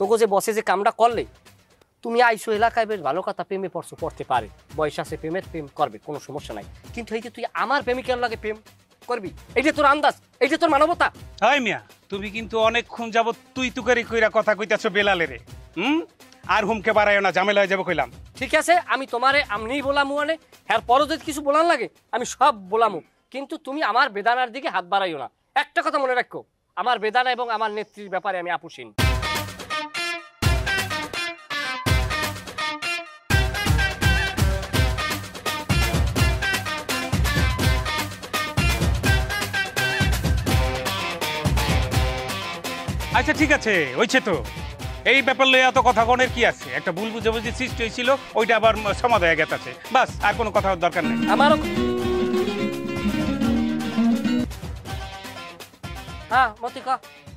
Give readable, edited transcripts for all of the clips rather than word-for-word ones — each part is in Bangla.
তোকে যে বসে যে কামটা করলে তুমি আইসো এলাকায় বেশ ভালো কথা, প্রেমে পড়ছো, পড়তে পারে, বয়স আছে, প্রেমের প্রেম করবে, কোনো সমস্যা নাই। কিন্তু এই যে তুই আমার প্রেমিকের লাগে প্রেম করবি, এইটা তোর আন্দাজ, এইটা তোর মানবতা? হয় মিয়া, তুমি কিন্তু অনেকক্ষণ যাবত তুই তুকারি কইরা কথা কইতাছো বেলালেরে। আর হুমকে বাড়াইও না, ঝামেলা হয়ে যাবে কইলাম। ঠিক আছে, আমি তোমারে আমনিই বলামু, মানে এর পরও যদি কিছু বলার লাগে আমি সব বলামু, কিন্তু তুমি আমার বেদানার দিকে হাত বাড়াইও না। একটা কথা মনে রাখো, আমার বেদানা এবং আমার নেত্রীর ব্যাপারে আমি আপুসীন। আচ্ছা ঠিক আছে, হইছে তো। এই ব্যাপার লইয়া এত কথা কনের কি আছে? একটা ভুল বুঝাবুঝি সৃষ্টি হয়েছিল, ওইটা আবার সমাধান হয়ে গেছে। বাস, আর কোনো কথা দরকার নেই আমারও। হ্যাঁ মতি ক।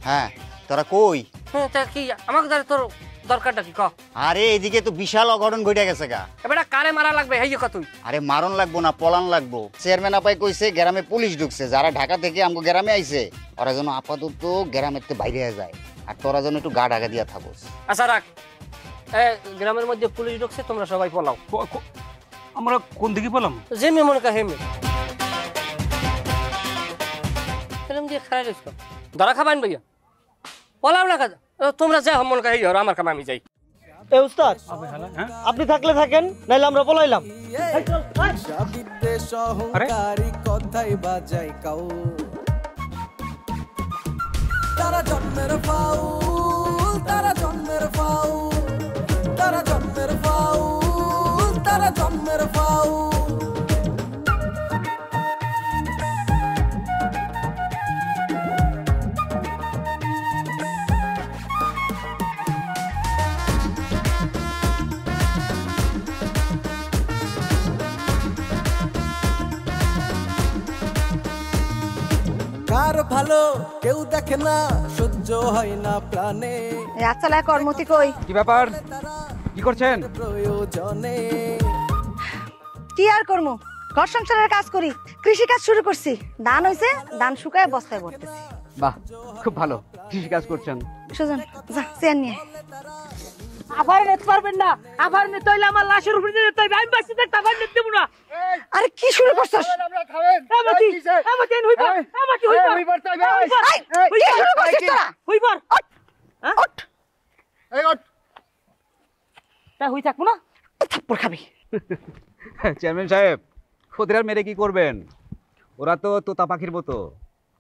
হ্যাঁ, তোরা কই? হ্যাঁ তা কি আমাকে ধরে তোর দরকারটা কি ক? আরে এদিকে তো বিশাল অঘটন ঘটে গেছে গা। এবারে কারে মারা লাগবে এই কথা তুই? আরে মারণ লাগবো না, পলান লাগবো। চেয়ারম্যান আপাই কইছে গ্রামে পুলিশ ঢুকছে, যারা ঢাকা থেকে আমগো গ্রামে আইছে ওরা যেন আপাতত গ্রামের থেকে বাইরে যায়, আর তোরা যেন একটু গা ঢাকা দিয়া থাকোস। আচ্ছা রাখ, গ্রামের মধ্যে পুলিশ ঢুকছে, তোমরা সবাই পলাও। আমরা কোন দিকে বললাম? যে মেয়ে মনে কা হেমে এরকম দিয়ে খারাই রয়েছ, ধরা খাবান ভাইয়া, পলাও না কাজা। তোমরা যা মনে কা আর আমার কাম আমি যাই। এ উস্তাদ, আপনি থাকলে থাকেন, নাইলে আমরা পলাইলাম। কথাই বাজাই কাউ, তারা জন্মের ফাউল, তারা জন্মের ফাউল, তারা জন্মের ফাউল, তারা জন্মের ফাউল। কার ভালো কেউ দেখে না, সহ্য হয় না প্রাণে। রাতসালা কর্মতি কই? কি ব্যাপার, কি করছেন? প্রয়োজনে কি আর করমু, ঘর সংসারের কাজ করি, কৃষি কাজ শুরু করছি। ধান হইছে, ধান শুকায় বস্তায় ভরতেছি। বাহ, খুব ভালো, কৃষি কাজ করছেন। সুজন যা চেয়ার নিয়ে। আবার নিতে পারবেন না, আবার নিতে হইলে আমার লাশের উপরে নিতে হইবে। আমি বাঁচতে থাকতে আবার নিতে দেব না। আরে কি শুরু করছস? আমাতি আমাতি হইবা, আমাতি হইবা, হইবার চাইবে। কি শুরু করছিস তোরা? হইবার ওঠ এই ওঠ, তা হই থাকবো না, থাপ্পড় খাবি। চেয়ারম্যান সাহেব, ওদের আর মেরে কি করবেন? ওরা তো তোতা পাখির মতো,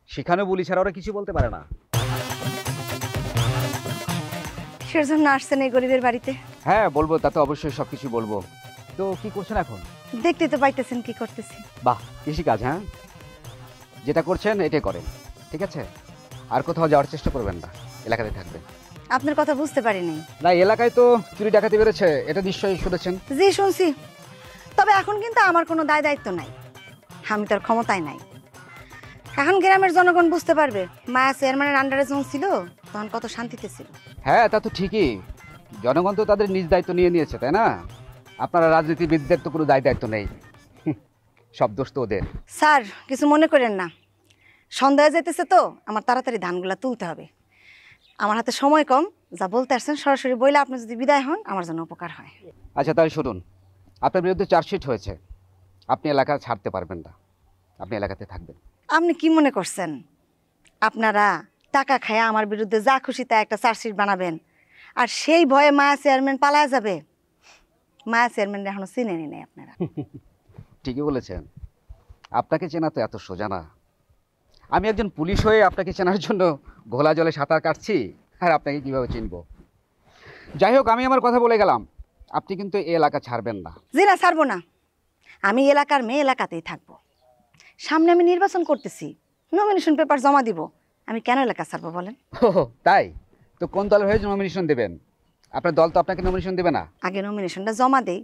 সেখানে বলি ছাড়া ওরা কিছু বলতে পারে না। কিসের জন্য আসছেন এই গরিবের বাড়িতে? হ্যাঁ বলবো, তা তো অবশ্যই সবকিছু বলবো। তো কি করছেন এখন? দেখতে তো পাইতেছেন কি করতেছি। বাহ, কৃষি কাজ। হ্যাঁ, যেটা করছেন এটাই করেন, ঠিক আছে? আর কোথাও যাওয়ার চেষ্টা করবেন না, এলাকাতে থাকবেন। আপনার কথা বুঝতে পারিনি। না, এলাকায় তো চুরি ডাকাতি বেড়েছে, এটা নিশ্চয়ই শুনেছেন। জি শুনছি, তবে এখন কিন্তু আমার কোনো দায় দায়িত্ব নাই, আমি তার ক্ষমতায় নাই। এখন গ্রামের জনগণ বুঝতে পারবে মায়া চেয়ারম্যানের আন্ডারে যখন ছিল তখন কত শান্তিতে ছিল। হ্যাঁ তা তো ঠিকই, জনগণ তো তাদের নিজ দায়িত্ব নিয়ে নিয়েছে, তাই না? আপনারা রাজনীতিবিদদের তো কোনো দায় দায়িত্ব নেই, সব দোষ তো ওদের। স্যার কিছু মনে করেন না, সন্ধ্যা যেতেছে তো আমার তাড়াতাড়ি ধানগুলা তুলতে হবে, আমার হাতে সময় কম। যা বলতে আসছেন সরাসরি বইলে আপনি যদি বিদায় হন আমার জন্য উপকার হয়। আচ্ছা তাহলে শুনুন, আপনার বিরুদ্ধে চার্জশিট হয়েছে, আপনি এলাকা ছাড়তে পারবেন না, আপনি এলাকাতে থাকবেন। আপনি কি মনে করছেন আপনারা টাকা খায় আমার বিরুদ্ধে যা খুশি তা একটা চার্জশিট বানাবেন, আর সেই ভয়ে মায়া চেয়ারম্যান পালায় যাবে? মায়া চেয়ারম্যান এখনো চিনেনি নাই আপনারা। ঠিকই বলেছেন, আপনাকে চেনা তো এত সোজা না। আমি একজন পুলিশ হয়ে আপনাকে চেনার জন্য ঘোলা জলে সাঁতার কাটছি, আর আপনাকে কিভাবে চিনব? যাই হোক, আমি আমার কথা বলে গেলাম, আপনি কিন্তু এই এলাকা ছাড়বেন না। জি না, ছাড়বো না, আমি এলাকার মেয়ে এলাকাতেই থাকবো। সামনে আমি নির্বাচন করতেছি, নমিনেশন পেপার জমা দিব, আমি কেন এলাকা ছাড়বো বলেন? ও তাই? তো কোন দলের হয়ে নমিনেশন দেবেন? আপনার দল তো আপনাকে নমিনেশন দেবে না। আগে নমিনেশনটা জমা দেই,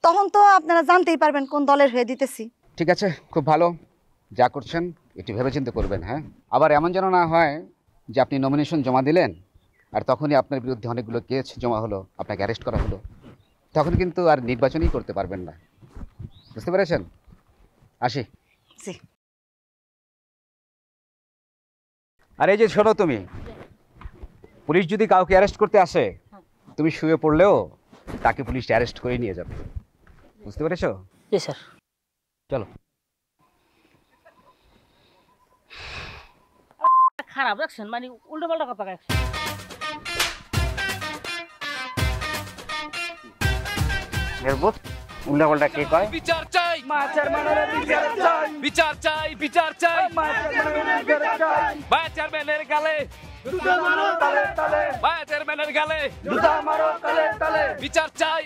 তখন তো আপনারা জানতেই পারবেন কোন দলের হয়ে দিতেছি। ঠিক আছে, খুব ভালো, যা করছেন একটু ভেবেচিন্তে করবেন। হ্যাঁ, আবার এমন যেন না হয় যে আপনি নমিনেশন জমা দিলেন আর তখনই আপনার বিরুদ্ধে অনেকগুলো কেস জমা হলো, আপনাকে অ্যারেস্ট করা হলো, তখন কিন্তু আর নির্বাচনই করতে পারবেন না। বুঝতে পেরেছেন? আসি। জি। আর এই যে শোনো, তুমি পুলিশ যদি কাউকে অ্যারেস্ট করতে আসে, তুমি শুয়ে পড়লেও তাকে পুলিশ অ্যারেস্ট করে নিয়ে যাবে, বুঝতে পেরেছো? জি স্যার। চলো। খারাপ রাখছেন, মানে উল্টো পাল্টা কথা রাখছেন। উল্টা পাল্টা কে কয়? বিচার চাই, বিচার চাই, বিচার চাই, ভাইস চেয়ারম্যানের গালে, ভাইস চেয়ারম্যানের গালে বিচার চাই,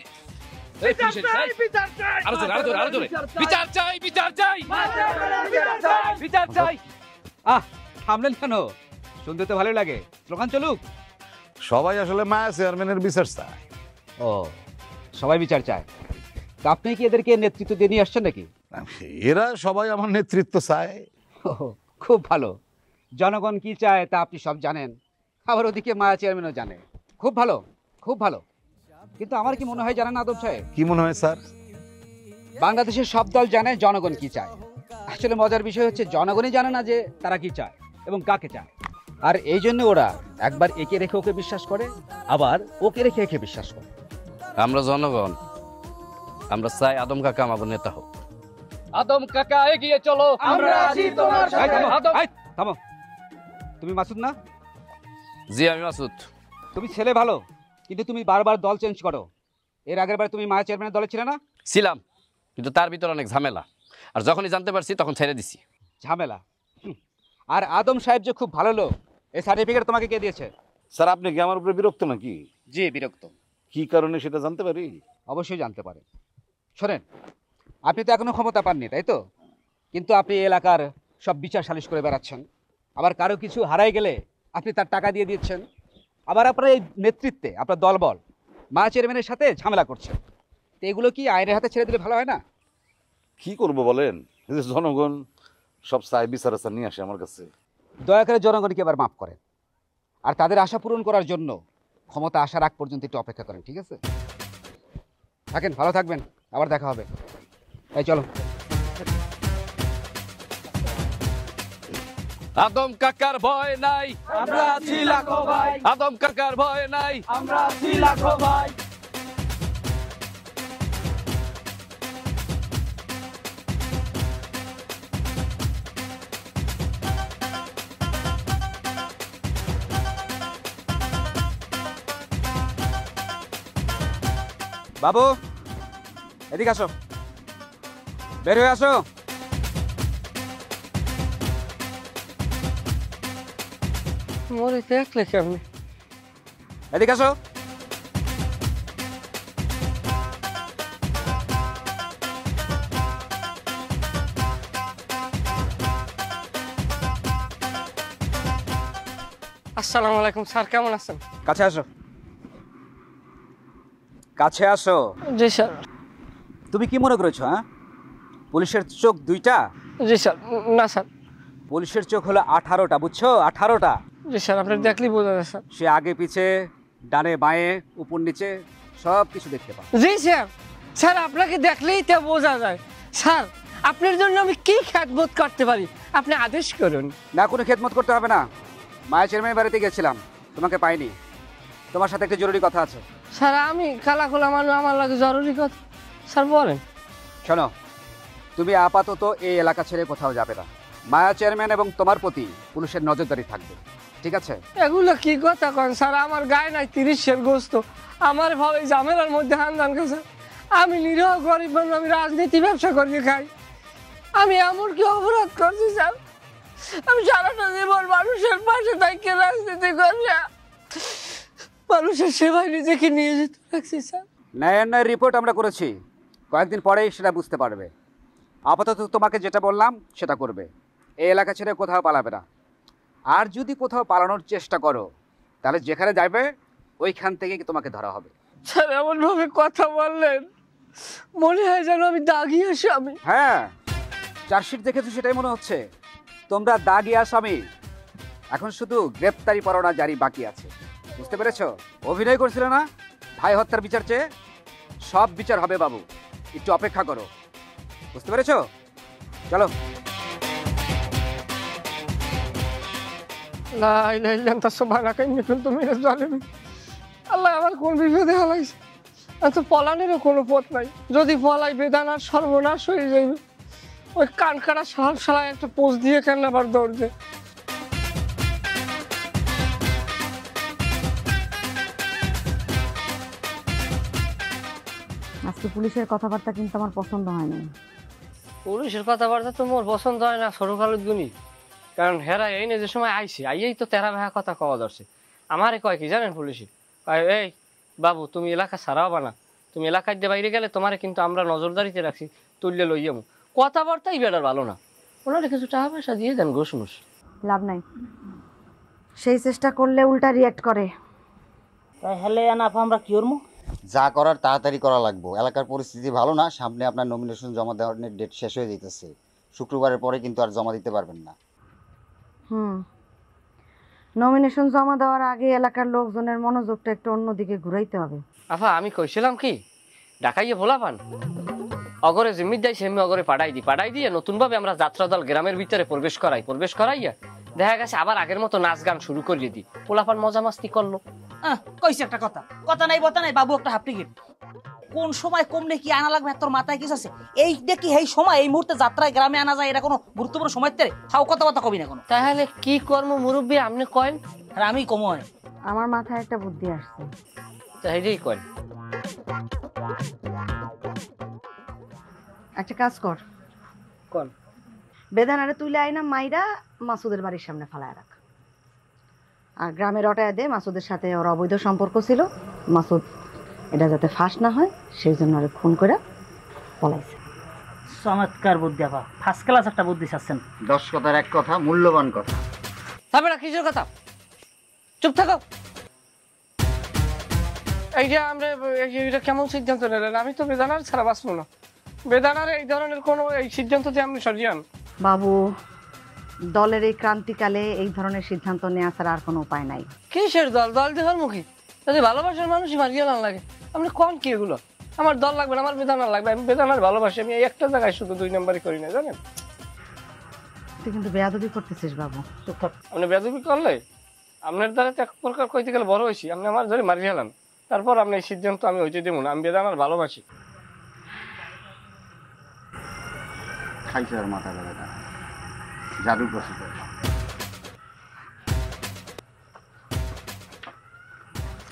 আরো জোরে, আরো জোরে, আরো জোরে, বিচার চাই, বিচার চাই, বিচার চাই। থামলেন কেন? শুনতে তো ভালো লাগে, স্লোগান চলুক। সবাই আসলে মায়া চেয়ারম্যানের বিচার চায়। ও, সবাই বিচার চায়। তা আপনি কি এদেরকে নেতৃত্ব দিয়ে নিয়ে আসছেন নাকি? এরা সবাই আমার নেতৃত্ব চায়। খুব ভালো। জনগণ কি চায় তা আপনি সব জানেন, আবার ওদিকে মায়া চেয়ারম্যানও জানে। খুব ভালো, খুব ভালো। কিন্তু আমার কি মনে হয় জানেন আদম সাহেব? কি মনে হয় স্যার? বাংলাদেশের সব দল জানে জনগণ কি চায়। আসলে মজার বিষয় হচ্ছে জনগণই জানে না যে তারা কি চায় এবং কাকে চায়। আর এই জন্য ওরা একবার একে রেখে ওকে বিশ্বাস করে, আবার ওকে রেখে একে বিশ্বাস করে। আমরা জনগণ, আমরা চাই আদম কাকা আমাদের নেতা হোক। আদম কাকা এগিয়ে চলো, আমরা আছি তোমার সাথে। থামো। তুমি মাসুদ না? জি আমি মাসুদ। তুমি ছেলে ভালো, কিন্তু তুমি বারবার দল চেঞ্জ করো। এর আগের বার তুমি মায়া চেয়ারম্যানের দলে ছিলে না? ছিলাম, কিন্তু তার ভিতরে অনেক ঝামেলা, আর যখনই জানতে পারছি তখন ছেড়ে দিছি। ঝামেলা? আর আদম সাহেব যে খুব ভালো লোক, এই সার্টিফিকেট তোমাকে কে দিয়েছে? স্যার আপনি কি আমার উপরে বিরক্ত নাকি? জি বিরক্ত। কি কারণে সেটা জানতে পারি? অবশ্যই জানতে পারে। শোনেন, আপনি তো এখনো ক্ষমতা পাননি, তাই তো? কিন্তু আপনি এলাকার সব বিচার সালিশ করে বেড়াচ্ছেন। আবার কারো কিছু হারাই গেলে আপনি তার টাকা দিয়ে দিচ্ছেন। আবার আপনার এই নেতৃত্বে আপনার দলবল মা চেয়ারম্যানের সাথে ঝামেলা করছেন। তো এগুলো কি আইনের হাতে ছেড়ে দিলে ভালো হয় না? কি করব বলেন, এই যে জনগণ সব চাই, বিচার আচার নিয়ে আসে আমার কাছে। দয়া করে জনগণকে এবার মাফ করেন, আর তাদের আশা পূরণ করার জন্য ক্ষমতা আসার আগ পর্যন্ত একটু অপেক্ষা করেন, ঠিক আছে? থাকেন, ভালো থাকবেন, আবার দেখা হবে। এই চলো। আদম কাকার ভয় নাই, আমরা আছি লাখো ভাই। আদম কাকার ভয় নাই, আমরা আছি লাখো ভাই। বাবু এদিকে আসো, বের হয়ে আসো। মরে দেখলে কেমনি? এদিকে আসো। আসসালামু আলাইকুম স্যার, কেমন আছেন? কাছে আসো, কাছে আসো। জি স্যার। তুমি কি মনে করেছো? হ্যাঁ, পুলিশের চোখ দুইটা? জি স্যার। না স্যার। পুলিশের চোখ হলো 18টা, বুঝছো? 18টা। জি স্যার, আপনি দেখলেই বোঝা যায় স্যার। সে আগে পিছে, ডানে বাঁয়ে, উপর নিচে সব কিছু দেখতে পায়। জি স্যার। স্যার আপনাকে দেখলেই তা বোঝা যায়। স্যার আপনার জন্য আমি কি খেদমত করতে পারি, আপনি আদেশ করুন। না, কোনো খেদমত করতে হবে না। মায়া চেয়ারম্যানের বাড়িতে গেছিলাম, তোমাকে পাইনি। তোমার সাথে একটা জরুরি কথা আছে। স্যার আমি কালাখোলা মানুষ, আমার লাগে জরুরি কথা। স্যার বলেন। শোনো, তুমি আপাতত এই এলাকা ছেড়ে কোথাও যাবে না। মায়া চেয়ারম্যান এবং তোমার প্রতি পুলিশের নজরদারি থাকবে, ঠিক আছে? এগুলো কি কথা কন স্যার? আমার গায়ে নাই 30-এর গোস্ত, আমার ভাবে ঝামেলার মধ্যে হানদান গেছে। আমি নিরহ গরিব মানুষ, আমি রাজনীতি ব্যবসা করি খাই। আমি এমন কি অপরাধ করছি স্যার? আমি সারাটা জীবন মানুষের পাশে থেকে রাজনীতি করি, মানুষের সেবায় নিজেকে নিয়ে যেতে রাখছি স্যার। ন্যায় রিপোর্ট আমরা করেছি, কয়েকদিন পরেই সেটা বুঝতে পারবে। আপাতত তোমাকে যেটা বললাম সেটা করবে। এই এলাকা ছেড়ে কোথাও পালাবে না। আর যদি কোথাও পালানোর চেষ্টা করো, তাহলে যেখানে যাবে ওইখান থেকে তোমাকে ধরা হবে। স্যার এমনভাবে কথা বললেন, মনে হয় যেন আমি দাগি আসামি। হ্যাঁ, চার্জশিট দেখেছো সেটাই মনে হচ্ছে। তোমরা দাগি আসামি। এখন শুধু গ্রেপ্তারি পরোয়ানা জারি বাকি আছে, বুঝতে পেরেছো? অভিনয় করছিল না ভাই হত্যার বিচার চেয়ে? সব বিচার হবে বাবু, একটু অপেক্ষা করো, বুঝতে পেরেছো? চলো। লা ইলাহা ইল্লা আনতা সুবহানাকা ইন্নী কুনতু মিনাজ জালিমিন। আল্লাহ আমার কোন বিপদে হালাইছে, আর তো পলানেরও কোনো পথ নাই। যদি পলাই বেদানার সর্বনাশ হয়ে যাইবে। ওই কানকাটা শালায় একটা পোস্ট দিয়ে কেন আবার দৌড় দে। আজকে পুলিশের কথাবার্তা কিন্তু আমার পছন্দ হয়নি। পুলিশের কথাবার্তা তো মোর পছন্দ হয় না ছোটকালের গুণী, কারণ হেরা এই যে সময় আইসি আইয়েই তো তেরা ভাঙা কথা কওয়া ধরছে। আমারে কয় কি জানেন পুলিশে, কয় এই বাবু তুমি এলাকা ছাড়াও বানা, তুমি এলাকার দিয়ে বাইরে গেলে তোমারে কিন্তু আমরা নজরদারিতে রাখছি, তুললে লইয়ামু। কথাবার্তাই বেটার ভালো না, ওনারা কিছু টাকা পয়সা দিয়ে দেন ঘুষমুষ। লাভ নাই, সেই চেষ্টা করলে উল্টা রিয়াক্ট করে। তাহলে আফা আমরা কি করবো? যা করার তাড়াতাড়ি করা লাগবে। এলাকার পরিস্থিতি ভালো না, সামনে আপনার নমিনেশন জমা দেওয়ার ডেট শেষ হয়ে যেতেছে। শুক্রবারের পরে কিন্তু আর জমা দিতে পারবেন না। নমিনেশন জমা দেওয়ার আগে এলাকার লোকজনের মনোযোগটা একটু অন্যদিকে ঘুরাইতে হবে। আফা আমি কইছিলাম কি, ঢাকাইয়ে ভোলা পান অগরে জিম্মির দেয় সেমি অগরে পাঠাই দিয়ে নতুনভাবে আমরা যাত্রা দল গ্রামের ভিতরে প্রবেশ করাইয়া দেখা গেছে আবার আগের মতো নাচ গান শুরু করিয়ে দিই। পোলাপান মজা মাস্তি করলো। কইছি একটা কথা নাই বতা নাই বাবু, একটা হাফ টিকিট কোন সময় কমলে কি আনা লাগবে তোর মাথায় কিছু আছে? এই দেখি এই সময় এই মুহূর্তে যাত্রায় গ্রামে আনা যায়, এটা কোনো গুরুত্বপূর্ণ সময় তেরে তাও কথাবার্তা কবি না কোনো। তাহলে কি কর্ম মুরব্বী আপনি কয়েন আর আমি কময়? আমার মাথায় একটা বুদ্ধি আসছে। তাইলেই কয়েন। একটা কাজ কর, কোন বেদানারে তুলে আইনা মাইরা মাসুদের বাড়ির সামনে ফালায় রাখ, আর গ্রামের রটায় দে মাসুদের সাথে ওর অবৈধ সম্পর্ক ছিল, মাসুদ এটা যাতে ফাঁস না হয় সেই জন্য আরে খুন করে পলাইছে। চমৎকার বুদ্ধি আপা, ফার্স্ট ক্লাস একটা বুদ্ধি চাচ্ছেন। 10 কথার এক কথা, মূল্যবান কথা। তবে না কিসের কথা, চুপ থাকো। এই যে আমরা এটা কেমন সিদ্ধান্ত নিলেন? আমি তো বেদানার ছাড়া বাঁচবো না। বেদানার এই ধরনের কোনো এই সিদ্ধান্ত দিয়ে আপনি সরিয়ান। বাবু, দলের এই ক্রান্তিকালে এই ধরনের সিদ্ধান্ত নেওয়া ছাড়া আর কোনো উপায় নাই। কিসের দল? দল দেওয়ার মুখী যদি ভালোবাসার মানুষই মারিয়া না লাগে। আপনি কোন কি এগুলো? আমার দল লাগবে না, আমার বেদানার লাগবে। আমি বেদানার ভালোবাসি, আমি একটা জায়গায় শুধু 2 নম্বরই করি না, জানেন? তুই কিন্তু বেয়াদবি করতেছিস বাবু। আপনি বেয়াদবি করলে আপনার দ্বারা তো এক প্রকার কইতে গেলে বড় হয়েছি। আপনি আমার ধরে মারি ফেলান, তারপর আপনি এই সিদ্ধান্ত আমি হইতে দেবো না। আমি বেদানার ভালোবাসি। খাইছে আর মাথা ব্যথা, জাদু প্রসিদ্ধ।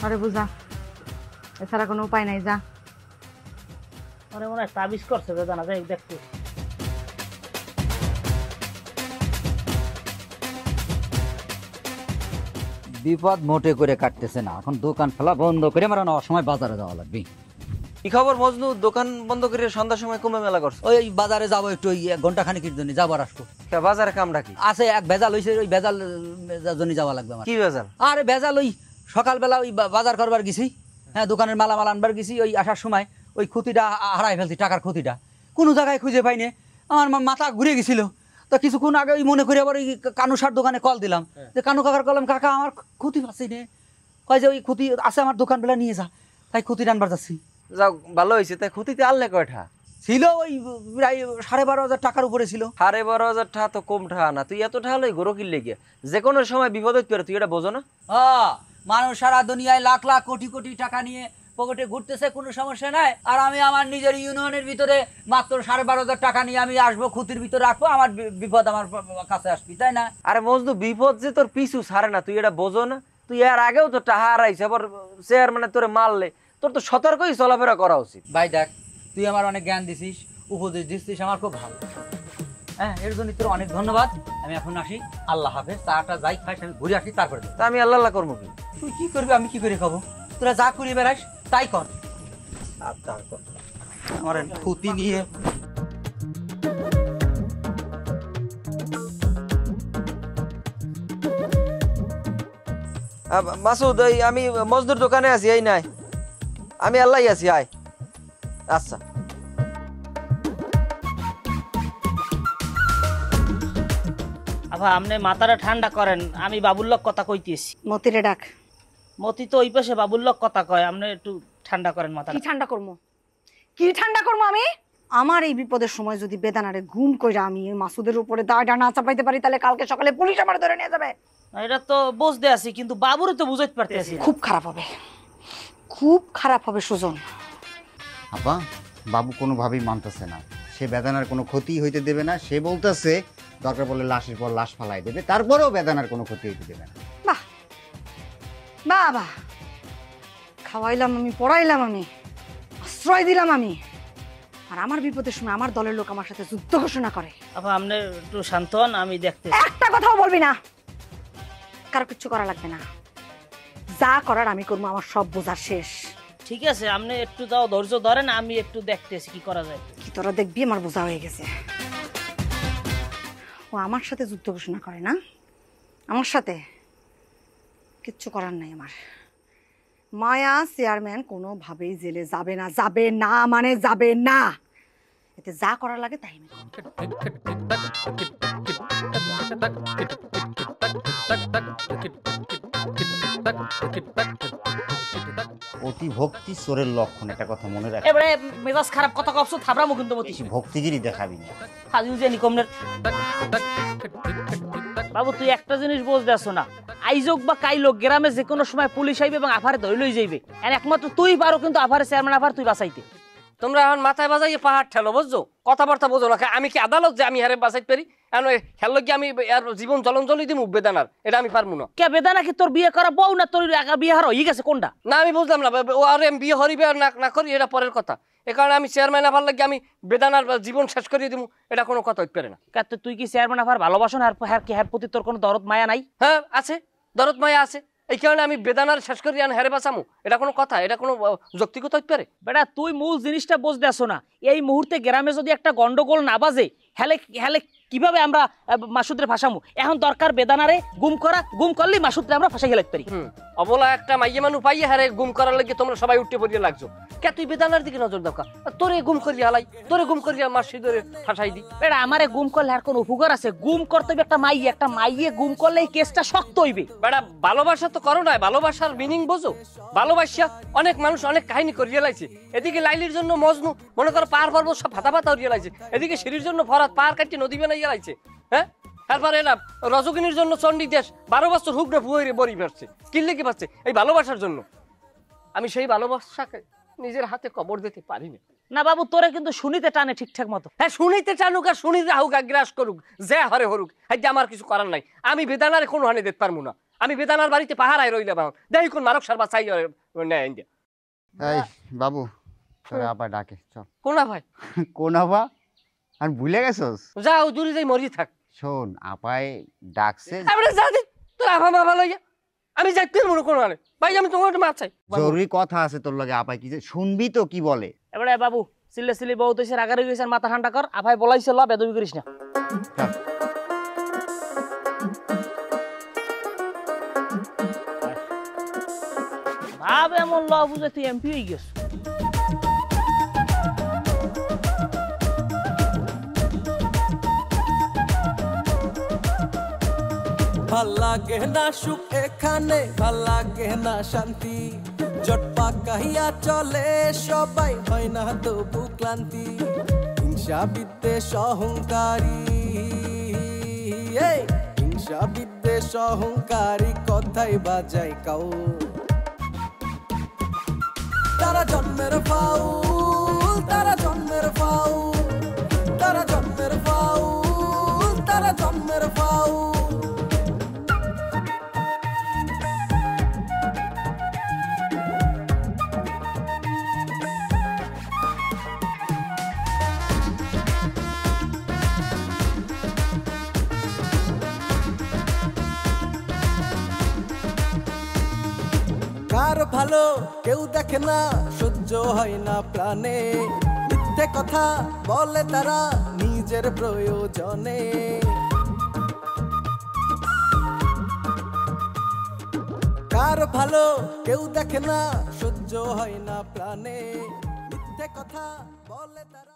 আরে বুঝা, এছাড়া কোনো উপায় নাই, যা। মনে হয় তাবিজ করছে বেদানা, যাই দেখতে। বিপদ মোটে করে কাটতেছে না, এখন দোকান ফেলা বন্ধ করে আমার অসময় বাজারে যাওয়া লাগবে। কি খবর মজনু? দোকান বন্ধ করে সন্ধ্যার সময় কুম্ভে মেলা করছো? ওই বাজারে যাবো একটু, ওই 1 ঘন্টা খানিকের জন্য যাবো আর আসবো। বাজারে কাম ডাকি আছে, এক ভেজাল হয়েছে, ওই ভেজাল জন্য যাওয়া লাগবে আমার। কি ভেজাল? আরে ভেজাল, ওই সকালবেলা ওই বাজার করবার গেছি, হ্যাঁ দোকানের মালামাল আনবার গেছি, ওই আসার সময় ওই ক্ষতিটা হারাই ফেলছি, টাকার ক্ষতিটা কোনো জায়গায় খুঁজে পাইনি। আমার মাথা ঘুরে গেছিল, তো কিছুক্ষণ আগে ওই মনে করে আবার ওই কানুসার দোকানে কল দিলাম, যে কানু কাকার কলম, কাকা আমার ক্ষতি পাচ্ছি নে, কয় যে ওই ক্ষতি আছে আমার দোকান বেলা নিয়ে যা, তাই ক্ষতিটা আনবার যাচ্ছি। যাও ভালো হয়েছে। তাই ক্ষতিতে আনলে কয়টা ছিল? ওই প্রায় 12,500 টাকার উপরে ছিল। 12,500 টাকা তো কম টাকা না। তুই এত টাকা লই গরো কিনলে গিয়ে, যে কোনো সময় বিপদ হইতে পারে, তুই এটা বোঝো না? মানুষ সারা দুনিয়ায় লাখ লাখ কোটি কোটি টাকা নিয়ে পকেটে ঘুরতেছে, কোনো সমস্যা নাই, আর আমি আমার নিজের ইউনিয়নের ভিতরে মাত্র 12,500 টাকা নিয়ে আমি আসবো, ক্ষতির ভিতরে রাখবো, আমার বিপদ আমার কাছে আসবি, তাই না? আরে মজনু, বিপদ যে তোর পিছু ছাড়ে না, তুই এটা বোঝো না? তুই এর আগেও তো টাকা হারাইছে, আবার চেয়ারম্যানে তোরে মারলে, তোর তো সতর্কই চলাফেরা করা উচিত। ভাই দেখ, তুই আমার অনেক জ্ঞান দিছিস, উপদেশ দিচ্ছিস, আমার খুব ভালো। হ্যাঁ, এর জন্য তোর অনেক ধন্যবাদ। আমি এখন আসি, আল্লাহ হাফেজ। চাটা যাই খাইস, আমি ঘুরে আসি, তারপরে তা আমি আল্লাহ আল্লাহ করবো কি? তুই কি করবি, আমি কি করে খাবো? তোরা যা করি বেড়াস তাই কর। আমার ক্ষতি নিয়ে মাসুদ, আমি মজদুর দোকানে আছি, এই নাই, আমি আল্লাহ আছি, আয়। আচ্ছা, আভা আপনি মাথাটা ঠান্ডা করেন, আমি বাবুর লোক কথা কইতেছি। মতিরে ডাক। মতি তো ওই পাশে বাবুর লোক কথা কয়, আপনি একটু ঠান্ডা করেন মাথা। কি ঠান্ডা করবো? কি ঠান্ডা করবো আমি? আমার এই বিপদের সময় যদি বেদানারে গুম কইরা আমি মাসুদের উপরে দাঁড়া না চাপাইতে পারি, তাহলে কালকে সকালে পুলিশ আমার ধরে নিয়ে যাবে। এটা তো বুঝতে আছি, কিন্তু বাবুরে তো বুঝাইতে পারতেছি না। খুব খারাপ হবে, খুব খারাপ হবে সুজন। আপা, বাবু কোনোভাবেই মানতেছে না, সে বেদানার কোনো ক্ষতি হইতে দেবে না। সে বলতেছে দরকার পড়লে লাশের পর লাশ ফালাই দেবে, তারপরেও বেদানার কোনো ক্ষতি হইতে দেবে না। বাহ বাহ বাহ, খাওয়াইলাম আমি, পড়াইলাম আমি, আশ্রয় দিলাম আমি, আর আমার বিপদের সময় আমার দলের লোক আমার সাথে যুদ্ধ ঘোষণা করে। আপা আপনি একটু শান্ত হন, আমি দেখতে। একটা কথাও বলবি না, কারো কিচ্ছু করা লাগবে না, যা করার আমি করবো, আমার সব বোঝা শেষ। ঠিক আছে, আপনি একটু দাও ধৈর্য ধরেন, আমি একটু দেখতেছি কি করা যায়। কি তোরা দেখবি, আমার বোঝা হয়ে গেছে। ও আমার সাথে যুদ্ধ ঘোষণা করে না, আমার সাথে কিচ্ছু করার নাই আমার। মায়া চেয়ারম্যান কোনোভাবেই জেলে যাবে না, যাবে না মানে যাবে না। এতে যা করার লাগে তাই আমি অতি ভক্তি চোরের লক্ষণ, একটা কথা মনে রাখ। এবারে মেজাজ খারাপ কথা কবছো, থাবরামো কিন্তু মতি। ভক্তিগিরি দেখাবি না। হাজিউ জানি কমনের। বাবু তুই একটা জিনিস বুঝতে আসো না, আইজোক বা কাইলোক গ্রামে যে কোনো সময় পুলিশ আইবে এবং আফারে ধরে লই যাইবে, আর একমাত্র তুই পারো কিন্তু আফারে চেয়ারম্যান আফার তুই বাঁচাইতে। তোমরা এখন মাথায় বাজাইয়ে পাহাড় ঠেলো, বুঝছো? কথাবার্তা বোঝো না। আমি কি আদালত যে আমি হারে বাঁচাইতে পারি? এখন খেললো কি আমি আর জীবন জলঞ্জলি দিব বেদানার? এটা আমি পারবো না। কে বেদানা কি তোর বিয়ে করা বউ না তোর একা বিয়ে হার হয়ে গেছে কোনটা? না আমি বুঝলাম না, ও আর আমি বিয়ে হরিবে আর না করি এটা পরের কথা। এ কারণে আমি চেয়ারম্যান আফার লাগে আমি বেদানার জীবন শেষ করিয়ে দিব, এটা কোনো কথা হইতে পারে না। তুই কি চেয়ারম্যান আফার ভালোবাসো না? আর কি হার প্রতি তোর কোনো দরদ মায়া নাই? হ্যাঁ আছে, দরদ মায়া আছে। এই কারণে আমি বেদানার শেষ করি আর হেরে বাঁচামু, এটা কোনো কথা? এটা কোনো যৌক্তিকতা হইতে পারে? বেটা তুই মূল জিনিসটা বুঝতে আসো না। এই মুহূর্তে গ্রামে যদি একটা গন্ডগোল না বাজে, হেলে হেলে কিভাবে আমরা মাসুদরে ফাঁসামু? এখন দরকার বেদানারে গুম করা, গুম করলেই মাসুদরে আমরা ফাঁসাই গেলাতে পারি। অবলা একটা মাইয়ে মানুষ পাইয়ে হারে গুম করার লাগে তোমরা সবাই উঠে পড়িয়ে লাগছো। কে তুই বেদানার দিকে নজর দাও, তোরে গুম করিয়া হালাই, তোরে গুম করিয়া মাসুদরে ফাঁসাই দি। বেটা আমারে গুম করলে আর কোনো উপকার আছে? গুম করতে হবে একটা মাইয়ে গুম করলে এই কেসটা শক্ত হইবে। বেটা ভালোবাসা তো করো না, ভালোবাসার মিনিং বোঝো? ভালোবাসা অনেক মানুষ অনেক কাহিনী করিয়ে লাইছে। এদিকে লাইলির জন্য মজনু মনে করো পার পর্বত সব ফাতা ফাতা উড়িয়ে লাইছে, এদিকে সিঁড়ির জন্য ফরাত পার কাটিয়ে নদী বানাইয়া লাইছে। হ্যাঁ, তারপরে এরা রজকিনীর জন্য চণ্ডী দেশ 12 বছর হুবড়ে ফুয়ে বড়ি পাচ্ছে, কিনলে কি পাচ্ছে? এই ভালোবাসার জন্য। আমি সেই ভালোবাসাকে নিজের হাতে কবর দিতে পারি না। না বাবু তোরে কিন্তু শুনিতে টানে ঠিকঠাক মতো। হ্যাঁ শুনিতে টানুক আর শুনিতে হোক, গ্রাস করুক, যে হরে হরুক, হ্যাঁ আমার কিছু করার নাই। আমি বেদানারে কোনো হানি দিতে পারবো না। আমি বেদানার বাড়িতে পাহারায় রইলাম, দেখি কোন মারক সার বা চাই নেয় ইন্ডিয়া। এই বাবু, তোরে আপা ডাকে, চল। কোনা ভাই? কোন আপা? আর ভুলে গেছস? যাও দূরে যাই মরি থাক। শোন, আপাই ডাকছে। তোর আফা মাফা লইয়া আমি যাইতে মনে কোনো মানে ভাই, আমি তোমার মাছ চাই। জরুরি কথা আছে তোর লগে। আপাই কি যে শুনবি তো কি বলে? এবারে বাবু সিল্লে সিলি বহুত হইছে, রাগারে গেছে, মাথা ঠান্ডা কর। আফাই বলাইছে ল, বেদবি করিস না। ভাব এমন ল বুঝে তুই এমপি হয়ে গেছ। ভাল লাগে না সুখ এখানে, ভাল লাগে না শান্তি, জট পাকাইয়া চলে সবাই, হয় না তবু ক্লান্তি। হিংসা বিদ্বেষ অহংকারী, হিংসা বিদ্বেষ অহংকারী কথাই বাজাই কাউ। তারা জন্মের ফাউল, তারা জন্মের ফাউল, তারা জন্মের ফাউল, তারা জন্মের ফাউল। কার ভালো কেউ দেখে না, সহ্য হয় না প্রাণে, মিথ্যে কথা বলে তারা নিজের প্রয়োজনে। কার ভালো কেউ দেখে না, সহ্য হয় না প্রাণে, মিথ্যে কথা বলে তারা।